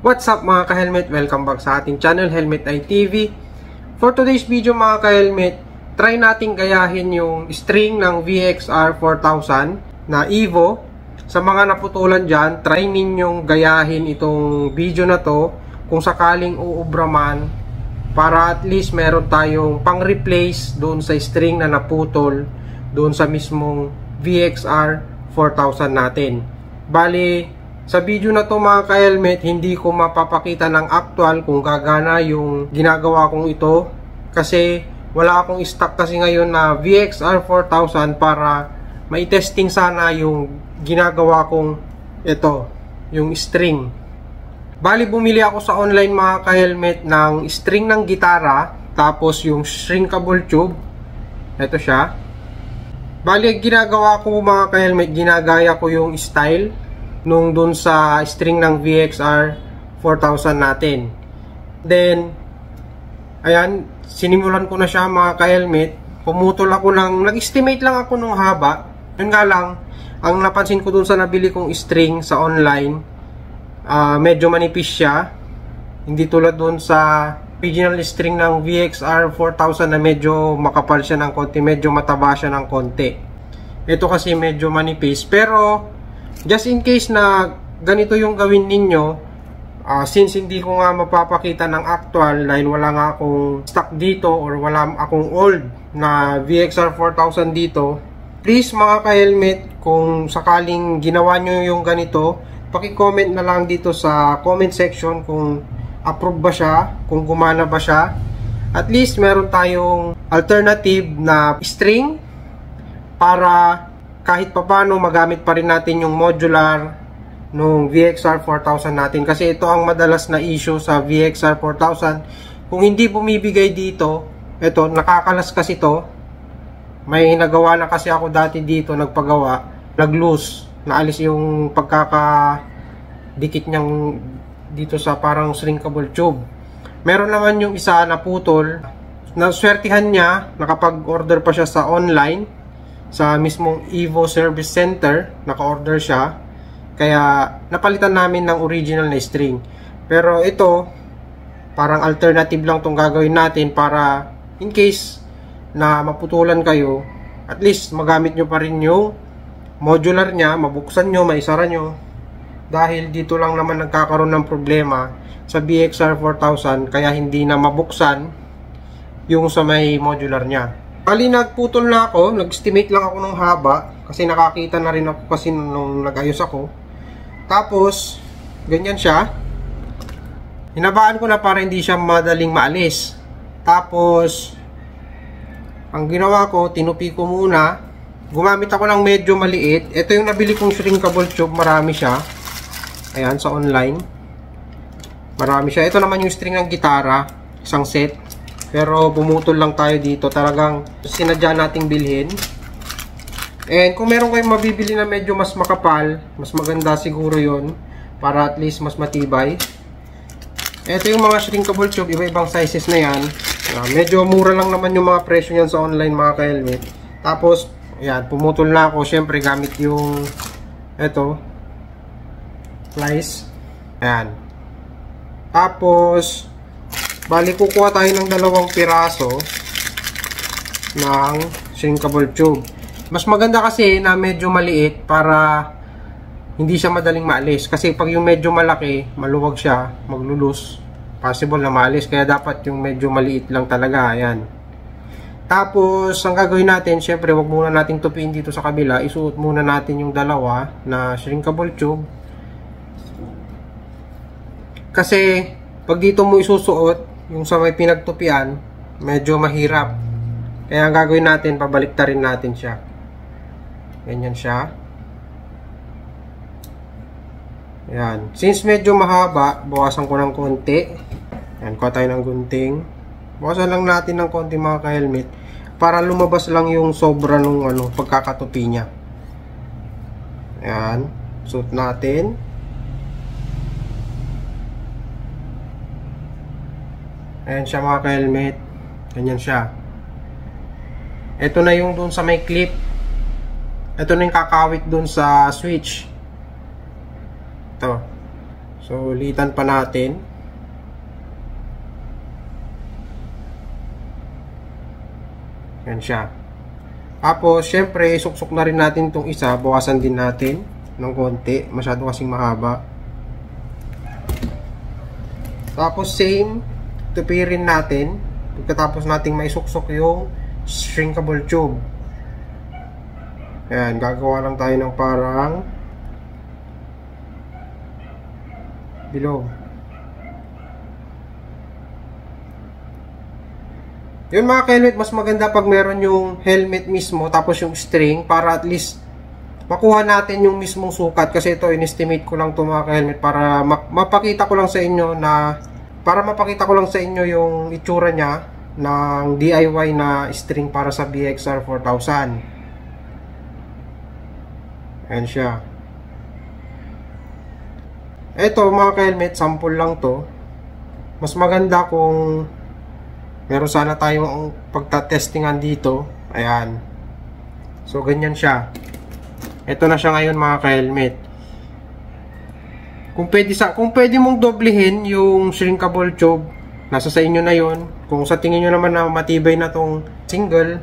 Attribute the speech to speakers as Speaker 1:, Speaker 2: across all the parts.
Speaker 1: What's up mga ka-helmet? Welcome back sa ating channel, Helmet Eye TV. For today's video mga ka-helmet, try nating gayahin yung string ng VXR 4000 na Evo. Sa mga naputulan dyan, try ninyong gayahin itong video na to kung sakaling uubra man, para at least meron tayong pang-replace doon sa string na naputol doon sa mismong VXR 4000 natin. Bali, sa video na to mga ka-helmet, hindi ko mapapakita ng actual kung gagana yung ginagawa kong ito, kasi wala akong stock kasi ngayon na VXR 4000 para mai-testing sana yung ginagawa kong ito, yung string. Bali, bumili ako sa online mga ka-helmet ng string ng gitara, tapos yung shrinkable tube. Ito siya. Bali, ginagawa ko mga ka-helmet, ginagaya ko yung style nung dun sa string ng VXR 4000 natin. Then, ayan, sinimulan ko na siya mga ka-helmet. Pumutol ako ng, nag-estimate lang ako nung haba. Yun nga lang, ang napansin ko dun sa nabili kong string sa online, medyo manipis siya. Hindi tulad dun sa original string ng VXR 4000 na medyo makapal siya ng konti, medyo mataba siya ng konti. Ito kasi medyo manipis, pero just in case na ganito yung gawin ninyo, since hindi ko nga mapapakita ng actual dahil wala nga akong stock dito or wala akong old na VXR 4000 dito, please mga ka-helmet, kung sakaling ginawa nyo yung ganito, paki-comment na lang dito sa comment section kung approve ba siya, kung gumana ba siya. At least meron tayong alternative na string para kahit papano magamit pa rin natin yung modular nung VXR 4000 natin, kasi ito ang madalas na issue sa VXR 4000. Kung hindi bumibigay dito, ito nakakalas kasi to. May nagawa na kasi ako dati dito, nagpagawa, nag-loose, naalis yung pagkakadikit niyang dito sa parang shrinkable tube. Meron naman yung isa na putol, naswertihan niya, nakapag-order pa siya sa online sa mismong Evo Service Center, naka-order siya, kaya napalitan namin ng original na string. Pero ito, parang alternative lang tong gagawin natin para in case na maputulan kayo, at least magamit nyo pa rin yung modular nya, mabuksan nyo, maisara nyo, dahil dito lang naman nagkakaroon ng problema sa VXR 4000, kaya hindi na mabuksan yung sa may modular nya. Bali, nagputol na ako, nag-estimate lang ako ng haba kasi nakakita na rin ako kasi nung nag-ayos ako. Tapos, ganyan siya. Hinabaan ko na para hindi siya madaling maalis. Tapos, ang ginawa ko, tinupi ko muna. Gumamit ako ng medyo maliit. Ito yung nabili kong shrinkable tube, marami siya. Ayan, sa online. Marami siya. Ito naman yung string ng gitara, isang set. Pero bumutol lang tayo dito. Talagang sinadya nating bilhin. And kung meron kayong mabibili na medyo mas makapal, mas maganda siguro yon, para at least mas matibay. Ito yung mga shrinkable tube, iba-ibang sizes na yan. Medyo mura lang naman yung mga presyo yan sa online mga ka-helmet. Tapos, ayan, pumutol na ako. Siyempre, gamit yung ito, slice. Ayan. Tapos, bali, kukuha tayo ng 2 piraso ng shrinkable tube. Mas maganda kasi na medyo maliit para hindi siya madaling maalis. Kasi pag yung medyo malaki, maluwag siya, maglulus, possible na maalis. Kaya dapat yung medyo maliit lang talaga. Ayan. Tapos, ang gagawin natin, syempre, wag muna nating tupiin dito sa kabila. Isuot muna natin yung 2 na shrinkable tube. Kasi, pag dito mo isusuot, yung sa may pinagtupian, medyo mahirap. Kaya ang gagawin natin, pabaliktarin natin siya. Ganyan siya. Ayan. Since medyo mahaba, bawasan ko ng konti. Ayan, kuha tayo ng gunting. Bawasan lang natin ng konti mga ka-helmet, para lumabas lang yung sobra nung pagkakatupi niya. Ayan. Suot natin. Ayan siya mga ka-helmet. Ganyan siya. Ito na yung dun sa may clip. Ito na yung kakawit dun sa switch. Ito. So, ulitan pa natin. Yan siya. Tapos, syempre, suksok na rin natin itong isa. Bawasan din natin ng konti. Masyado kasing mahaba. Tapos, same. Tupirin natin. Pagkatapos nating maisuksok yung shrinkable tube. Ayan, gagawa lang tayo ng parang bilog. Yun mga ka-helmet, mas maganda pag meron yung helmet mismo tapos yung string para at least makuha natin yung mismong sukat, kasi ito in-estimate ko lang ito mga ka-helmet para mapakita ko lang sa inyo yung itsura nya ng DIY na string para sa VXR 4000. Ayan siya. Ito mga ka-helmet, sample lang to. Mas maganda kung meron sana tayong pagta-testingan dito. Ayan. So, ganyan siya. Ito na siya ngayon mga ka-helmet. Kung pwede mong doblehin yung shrinkable tube, nasa sa inyo na yon. Kung sa tingin nyo naman na matibay na tong single,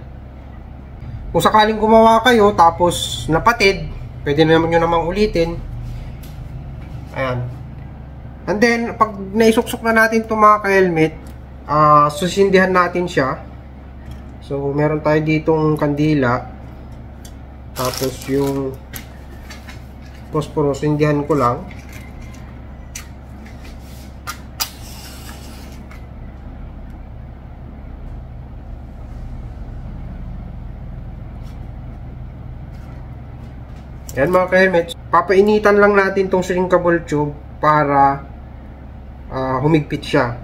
Speaker 1: kung sakaling gumawa kayo tapos napatid, pwede na naman nyo namang ulitin. Ayan. And then, pag naisuksok na natin itong mga ka-helmet, susindihan natin siya. So, meron tayo ditong kandila. Tapos, yung phosphorus, sindihan ko lang. Yan mga ka-helmet, papainitan lang natin tong shrinkable tube para humigpit siya.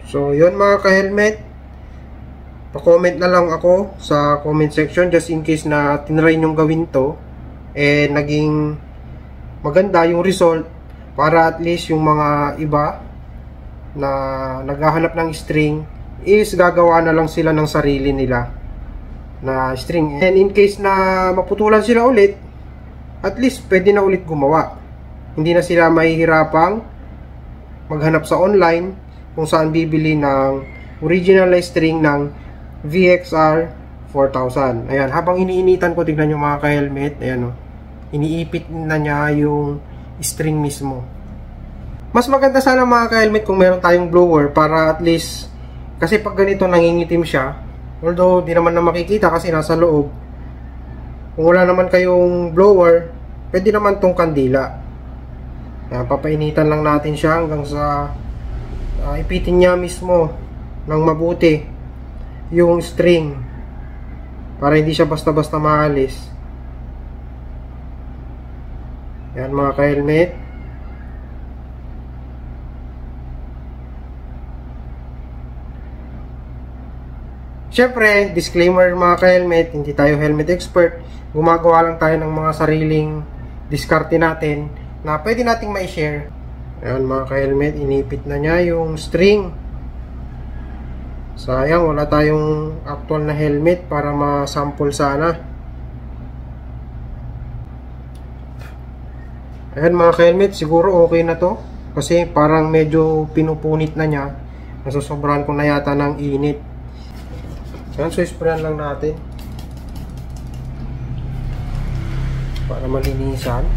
Speaker 1: So yun mga ka-helmet, pa-comment na lang ako sa comment section just in case na tinry nyong gawin to naging maganda yung result, para at least yung mga iba na naghahanap ng string is gagawa na lang sila ng sarili nila na string. And in case na maputulan sila ulit, at least pwede na ulit gumawa. Hindi na sila mahihirapang maghanap sa online kung saan bibili ng original na string ng VXR 4000. Ayan, habang iniinitan ko, tignan nyo mga ka-helmet, ayan o. Iniipit na niya yung string mismo. Mas maganda sana mga ka-helmet kung meron tayong blower para at least, kasi pag ganito nangingitim siya, although di naman na makikita kasi nasa loob. Kung wala naman kayong blower, pwede naman tong kandila. Ayan, papainitan lang natin siya hanggang sa ipitin niya mismo ng mabuti yung string para hindi siya basta-basta maalis. Yan mga ka-helmet. Syempre, disclaimer mga ka-helmet, hindi tayo helmet expert. Gumagawa lang tayo ng mga sariling diskarte natin na pwede nating ma-share. Ayan mga ka-helmet, inipit na niya yung string. Sayang, wala tayong actual na helmet para ma-sample sana. Ayan mga ka-helmet, siguro okay na to. Kasi parang medyo pinupunit na niya. Nasusobrahan ko na yata ng init. Ayan, so isprayan lang natin para malinisan.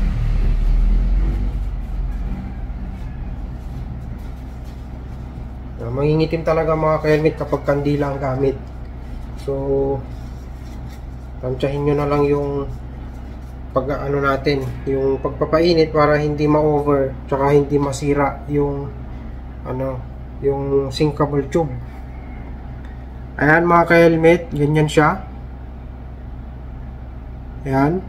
Speaker 1: Mangingitim talaga mga ka-helmet kapag kandila ang gamit. So tansyahin nyo na lang yung yung pagpapainit para hindi ma-over tsaka hindi masira yung yung sinkable tube. Ayan mga ka-helmet, ganyan siya. Ayan.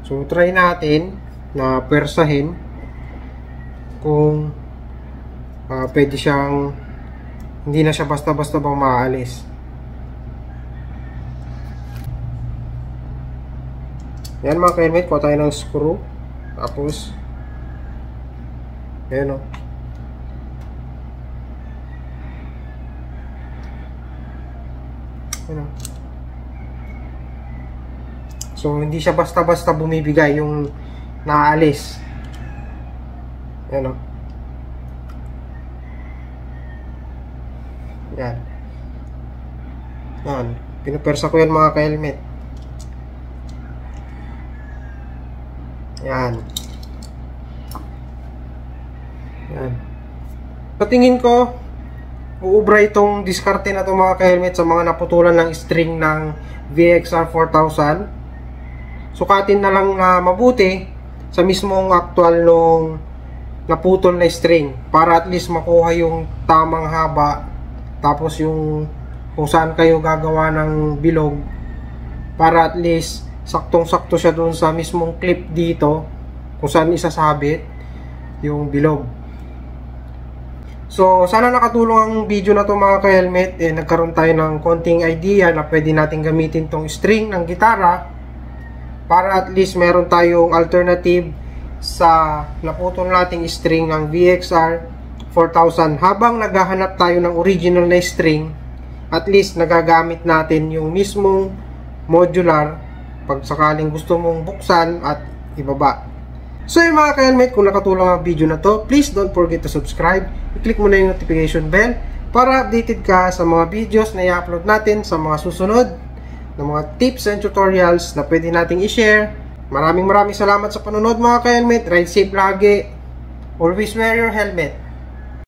Speaker 1: So try natin na persahin kung pwede siyang, hindi na siya basta-basta bang maalis. Ayan mga ka-helmet, kuha tayo ng screw. Tapos ayan o, Ano? So, hindi siya basta-basta bumibigay yung naalis. Yan o. Yan. Yan. Pinupersa ko yan mga ka-helmet. Yan. Yan. Sa tingin ko, uubra itong diskarte na ito mga ka-helmet sa mga naputulan ng string ng VXR 4000. Sukatin na lang na mabuti sa mismong actual nung naputol na string para at least makuha yung tamang haba, tapos yung kung saan kayo gagawa ng bilog para at least saktong-sakto siya doon sa mismong clip dito kung saan isasabit yung bilog. So sana nakatulong ang video na to mga ka-helmet. Nagkaroon tayo ng konting idea na pwede natin gamitin tong string ng gitara para at least meron tayong alternative sa naputol nating string ng VXR 4000. Habang naghahanap tayo ng original na string, at least nagagamit natin yung mismong modular pag sakaling gusto mong buksan at ibaba. So yun mga ka-helmet, kung nakatulong ang video na to, please don't forget to subscribe. I-click mo na yung notification bell para updated ka sa mga videos na i-upload natin sa mga susunod ng mga tips and tutorials na pwede nating i-share. Maraming salamat sa panonood mga ka-helmet. Ride safe lagi. Always wear your helmet.